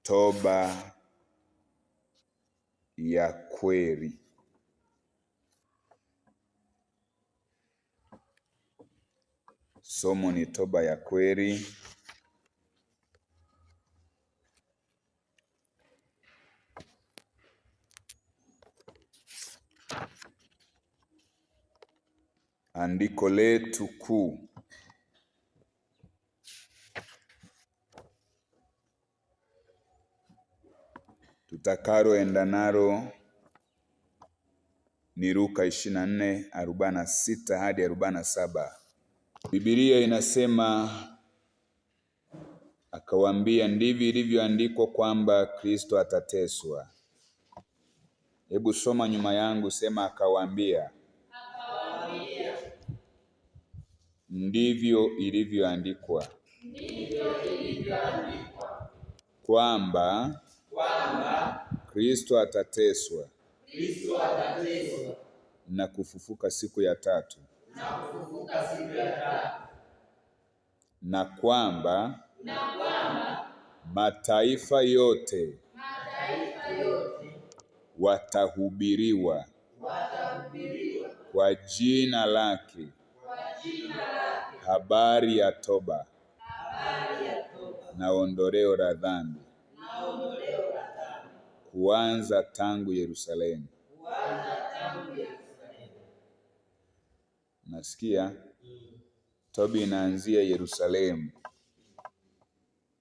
toba ya kweli. Somo ni toba ya kweli. Andiko letu kuu tutakaloenda nalo ni Luka 24:46 hadi 47. Biblia inasema, akawaambia, ndivyo ilivyoandikwa kwamba Kristo atateswa. Hebu soma nyuma yangu, sema akawaambia. Ndivyo ilivyoandikwa kwamba Kristo atateswa na kufufuka siku ya tatu, na kwamba mataifa yote watahubiriwa kwa jina lake habari ya toba na ondoleo la dhambi, kuanza tangu Yerusalemu. Nasikia toba inaanzia Yerusalemu.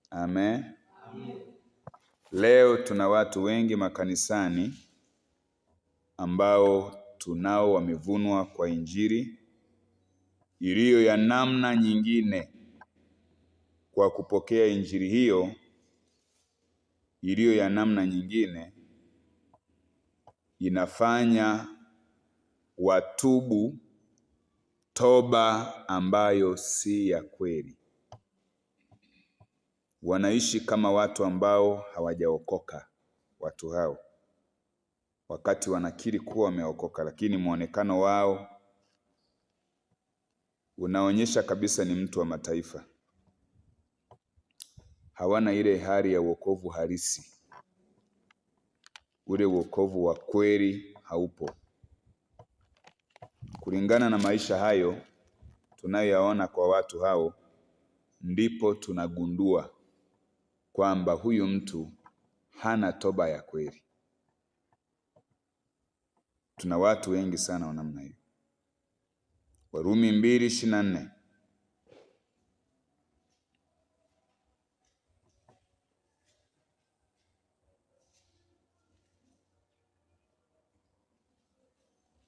Amen. Leo tuna watu wengi makanisani ambao tunao wamevunwa kwa injili iliyo ya namna nyingine. Kwa kupokea injili hiyo iliyo ya namna nyingine, inafanya watubu toba ambayo si ya kweli. Wanaishi kama watu ambao hawajaokoka, watu hao, wakati wanakiri kuwa wameokoka, lakini muonekano wao unaonyesha kabisa ni mtu wa mataifa. Hawana ile hali ya wokovu halisi. Ule wokovu wa kweli haupo. Kulingana na maisha hayo tunayoyaona kwa watu hao, ndipo tunagundua kwamba huyu mtu hana toba ya kweli. Tuna watu wengi sana wa namna hiyo. Warumi 2:24.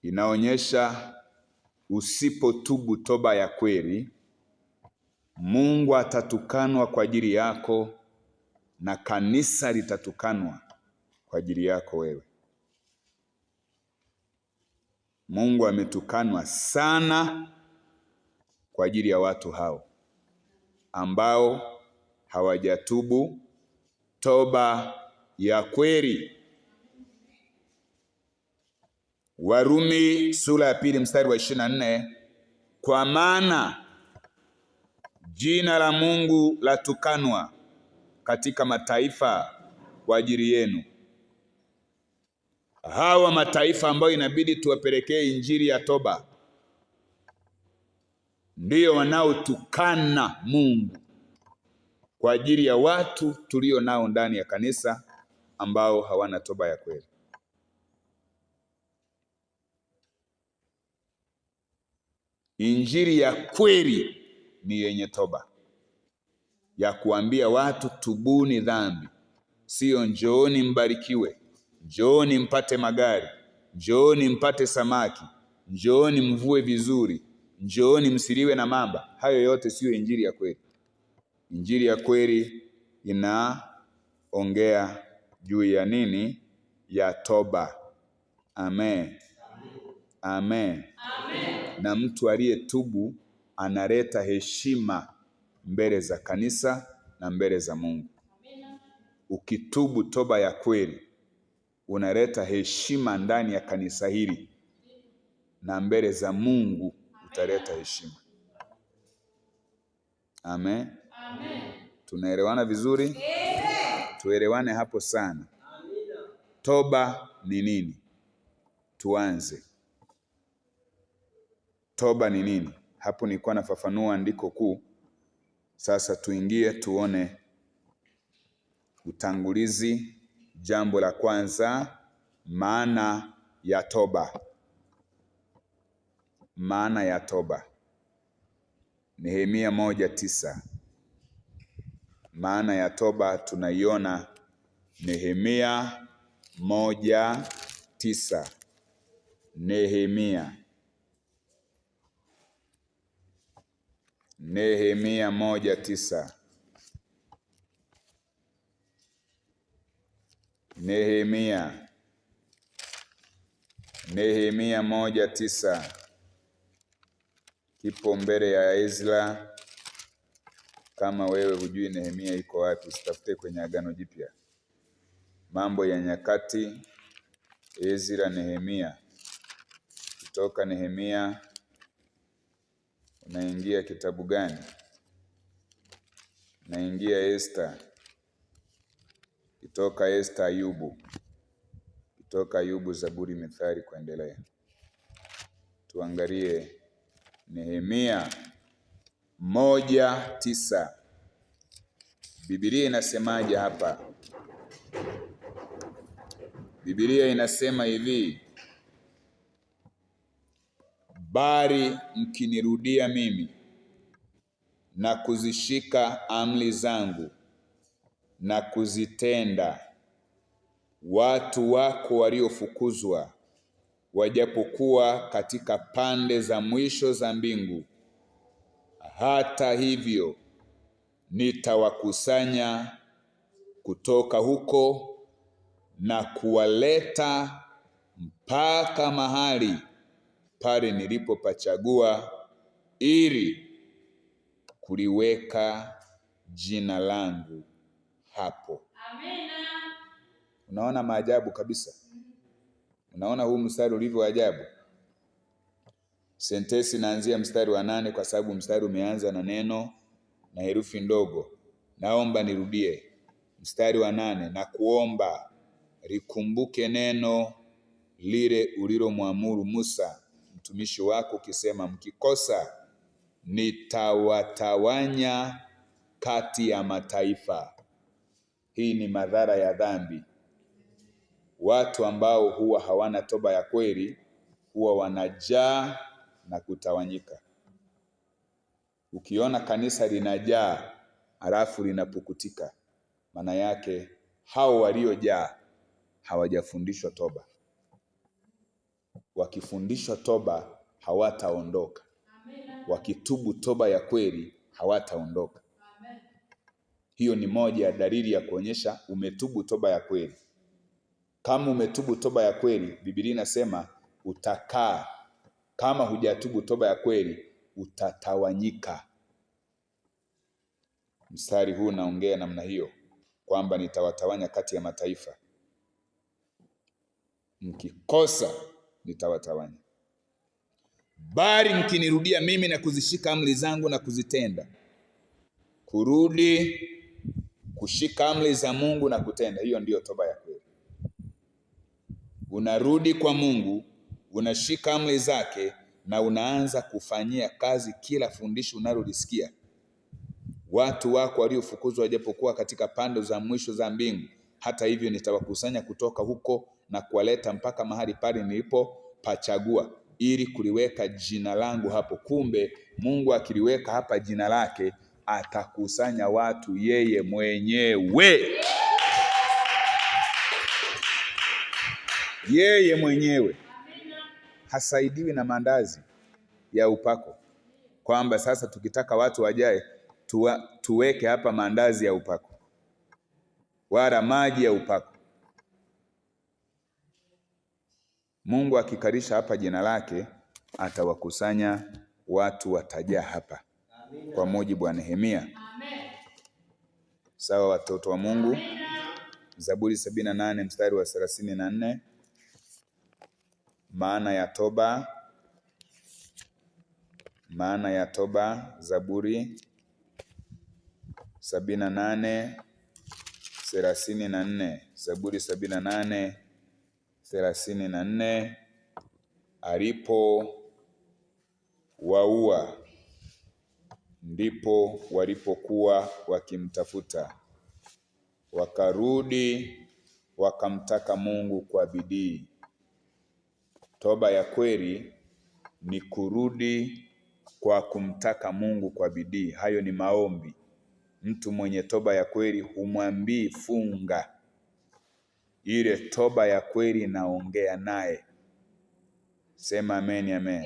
Inaonyesha usipotubu toba ya kweli, Mungu atatukanwa kwa ajili yako na kanisa litatukanwa kwa ajili yako wewe. Mungu ametukanwa sana kwa ajili ya watu hao ambao hawajatubu toba ya kweli. Warumi sura ya 2 mstari wa 24, kwa maana jina la Mungu latukanwa katika mataifa kwa ajili yenu. Hawa mataifa ambao inabidi tuwapelekee injili ya toba ndio wanaotukana Mungu kwa ajili ya watu tulio nao ndani ya kanisa ambao hawana toba ya kweli. Injili ya kweli ni yenye toba, ya kuambia watu tubuni dhambi. Sio njooni mbarikiwe, njooni mpate magari, njooni mpate samaki, njooni mvue vizuri, njooni msiliwe na mamba. Hayo yote sio injili ya kweli. Injili ya kweli inaongea juu ya nini? Ya toba. Amen. Amen. Amen. Na mtu aliyetubu analeta heshima mbele za kanisa na mbele za Mungu. Amen. Ukitubu toba ya kweli, unaleta heshima ndani ya kanisa hili na mbele za Mungu utaleta heshima. Amen. Amen. Tunaelewana vizuri? Amen. Tuelewane hapo sana. Toba ni nini? Tuanze. Toba ni nini? Hapo nilikuwa nafafanua andiko kuu. Sasa tuingie tuone utangulizi. Jambo la kwanza, maana ya toba. Maana ya toba. Nehemia 1:9. Maana ya toba tunaiona Nehemia 1:9. Nehemia 1:9. Nehemia 1:9. Kipo mbele ya Ezra. Kama wewe hujui Nehemia iko wapi, usitafute kwenye Agano Jipya. Mambo ya Nyakati, Ezra, Nehemia. Kutoka Nehemia unaingia kitabu gani? Unaingia Esta. Kutoka Esta Ayubu. Kutoka Ayubu, Zaburi, Mithali, kuendelea. Tuangalie Nehemia 1:9. Biblia inasemaje hapa? Biblia inasema hivi: bali mkinirudia mimi na kuzishika amri zangu na kuzitenda, watu wako waliofukuzwa wajapokuwa katika pande za mwisho za mbingu, hata hivyo nitawakusanya kutoka huko na kuwaleta mpaka mahali pale nilipopachagua, ili kuliweka jina langu hapo. Amina. Unaona maajabu kabisa. Unaona huu mstari ulivyo ajabu. Sentensi inaanzia mstari wa 8 kwa sababu mstari umeanza na neno na herufi ndogo. Naomba nirudie. Mstari wa 8, na kuomba likumbuke neno lile ulilomwamuru Musa mtumishi wako ukisema, mkikosa nitawatawanya kati ya mataifa. Hii ni madhara ya dhambi. Watu ambao huwa hawana toba ya kweli huwa wanajaa na kutawanyika. Ukiona kanisa linajaa halafu linapukutika, maana yake hao waliojaa hawajafundishwa toba. Wakifundishwa toba hawataondoka. Wakitubu toba ya kweli hawataondoka. Hiyo ni moja ya dalili ya kuonyesha umetubu toba ya kweli. Kama umetubu toba ya kweli, Biblia inasema utakaa. Kama hujatubu toba ya kweli, utatawanyika. Mstari huu naongea namna hiyo, kwamba nitawatawanya kati ya mataifa. Mkikosa nitawatawanya. Bali mkinirudia mimi na kuzishika amri zangu na kuzitenda. Kurudi, kushika amri za Mungu na kutenda, hiyo ndiyo toba ya kweli. Unarudi kwa Mungu, unashika amri zake na unaanza kufanyia kazi kila fundisho unalolisikia. Watu wako waliofukuzwa wajapokuwa katika pande za mwisho za mbingu, hata hivyo nitawakusanya kutoka huko na kuwaleta mpaka mahali pale nilipopachagua, ili kuliweka jina langu hapo. Kumbe Mungu akiliweka hapa jina lake, atakusanya watu yeye mwenyewe. Yeye mwenyewe. Hasaidiwi na mandazi ya upako, kwamba sasa tukitaka watu wajae tuweke hapa mandazi ya upako wala maji ya upako. Mungu akikarisha hapa jina lake, atawakusanya watu, watajaa hapa. Amina. Kwa mujibu wa Nehemia. Amen. Sawa watoto wa Mungu. Amina. Zaburi 78 mstari wa 34. Maana ya toba. Maana ya toba, Zaburi 78 34. Zaburi 78 34. Alipo waua ndipo walipokuwa wakimtafuta, wakarudi wakamtaka Mungu kwa bidii. Toba ya kweli ni kurudi kwa kumtaka Mungu kwa bidii. Hayo ni maombi. Mtu mwenye toba ya kweli humwambii funga. Ile toba ya kweli naongea naye. Sema amen, amen.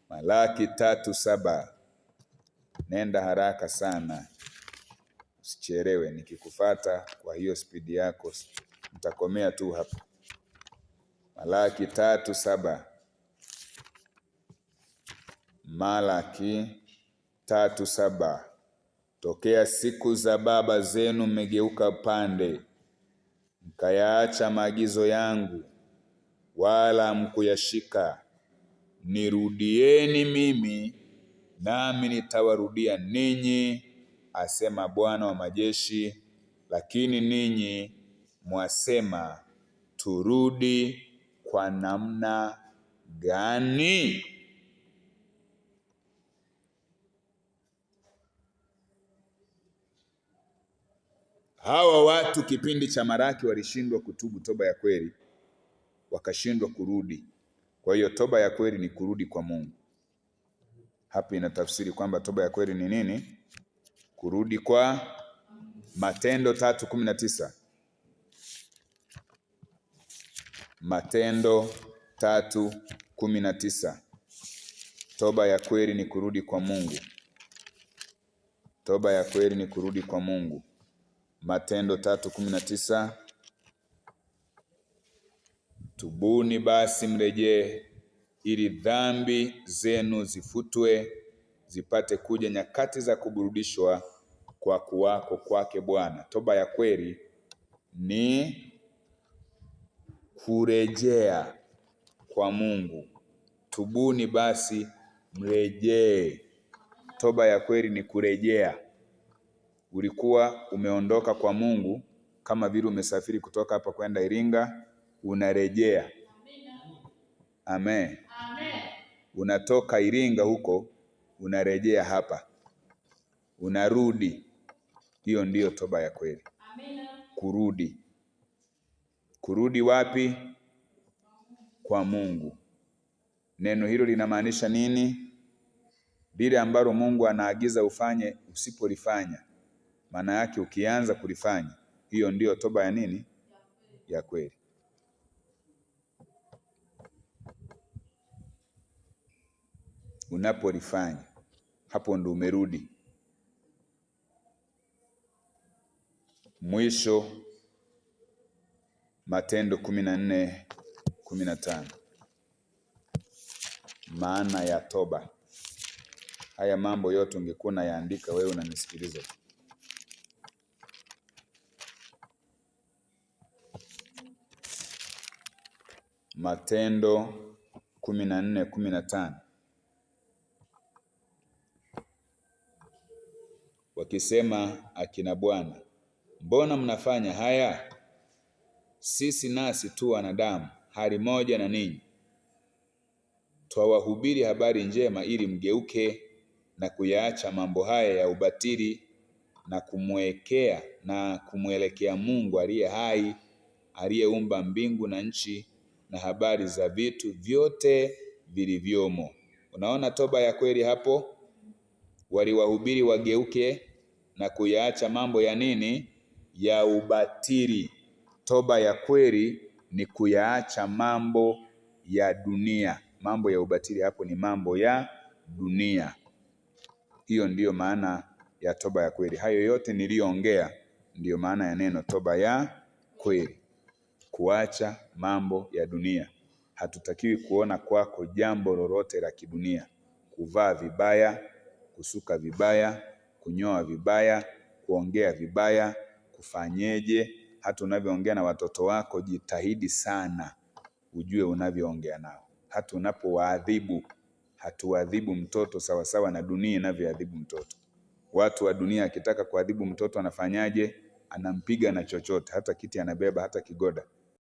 Malaki 3:7. Nenda haraka sana, usichelewe. Nikikufuata kwa hiyo spidi yako nitakomea tu hapa. Malaki 3:7. Malaki 3:7. Tokea siku za baba zenu mmegeuka pande, mkayaacha maagizo yangu, wala mkuyashika. Nirudieni mimi, nami nitawarudia ninyi, asema Bwana wa majeshi. Lakini ninyi mwasema, turudi kwa namna gani? Hawa watu kipindi cha Malaki walishindwa kutubu toba ya kweli, wakashindwa kurudi. Kwa hiyo toba ya kweli ni kurudi kwa Mungu. Hapa inatafsiri kwamba toba ya kweli ni nini? Kurudi kwa Matendo 3:19. Matendo 3:19. Toba ya kweli ni kurudi kwa Mungu. Toba ya kweli ni kurudi kwa Mungu. Matendo 3:19. Tubuni basi mrejee, ili dhambi zenu zifutwe, zipate kuja nyakati za kuburudishwa kwa kuwako kwake Bwana. Toba ya kweli ni kurejea kwa Mungu. Tubuni basi mrejee. Toba ya kweli ni kurejea. Ulikuwa umeondoka kwa Mungu, kama vile umesafiri kutoka hapa kwenda Iringa, unarejea. Amen. Amen. Unatoka Iringa huko, unarejea hapa, unarudi. Hiyo ndiyo toba ya kweli. Amen. Kurudi. Kurudi wapi? Kwa Mungu. Neno hilo linamaanisha nini? Lile ambalo Mungu anaagiza ufanye, usipolifanya, maana yake ukianza kulifanya, hiyo ndiyo toba ya nini? Ya kweli. Unapolifanya, hapo ndo umerudi. Mwisho, Matendo 14:15. Maana ya toba. Haya mambo yote ungekuwa unayaandika wewe unanisikiliza. Matendo 14:15. Wakisema akina Bwana, mbona mnafanya haya? Sisi nasi tu wanadamu, hali moja na ninyi. Twawahubiri habari njema ili mgeuke na kuyaacha mambo haya ya ubatili na kumwelekea Mungu aliye hai, aliyeumba mbingu na nchi na habari za vitu vyote vilivyomo. Unaona toba ya kweli hapo? Waliwahubiri wageuke na kuyaacha mambo ya nini? Ya ubatili. Toba ya kweli ni kuyaacha mambo ya dunia. Mambo ya ubatili hapo ni mambo ya dunia. Hiyo ndiyo maana ya toba ya kweli. Hayo yote niliyoongea ndiyo maana ya neno toba ya kweli. Kuacha mambo ya dunia. Hatutakiwi kuona kwako jambo lolote la kidunia. Kuvaa vibaya, kusuka vibaya, kunyoa vibaya, kuongea vibaya, kufanyeje. Hata unavyoongea na watoto wako, jitahidi sana ujue unavyoongea nao. Hata unapowaadhibu, hatuadhibu mtoto sawa sawa na dunia inavyoadhibu mtoto. Watu wa dunia akitaka kuadhibu mtoto anafanyaje? Anampiga na chochote, hata kiti anabeba, hata kigoda.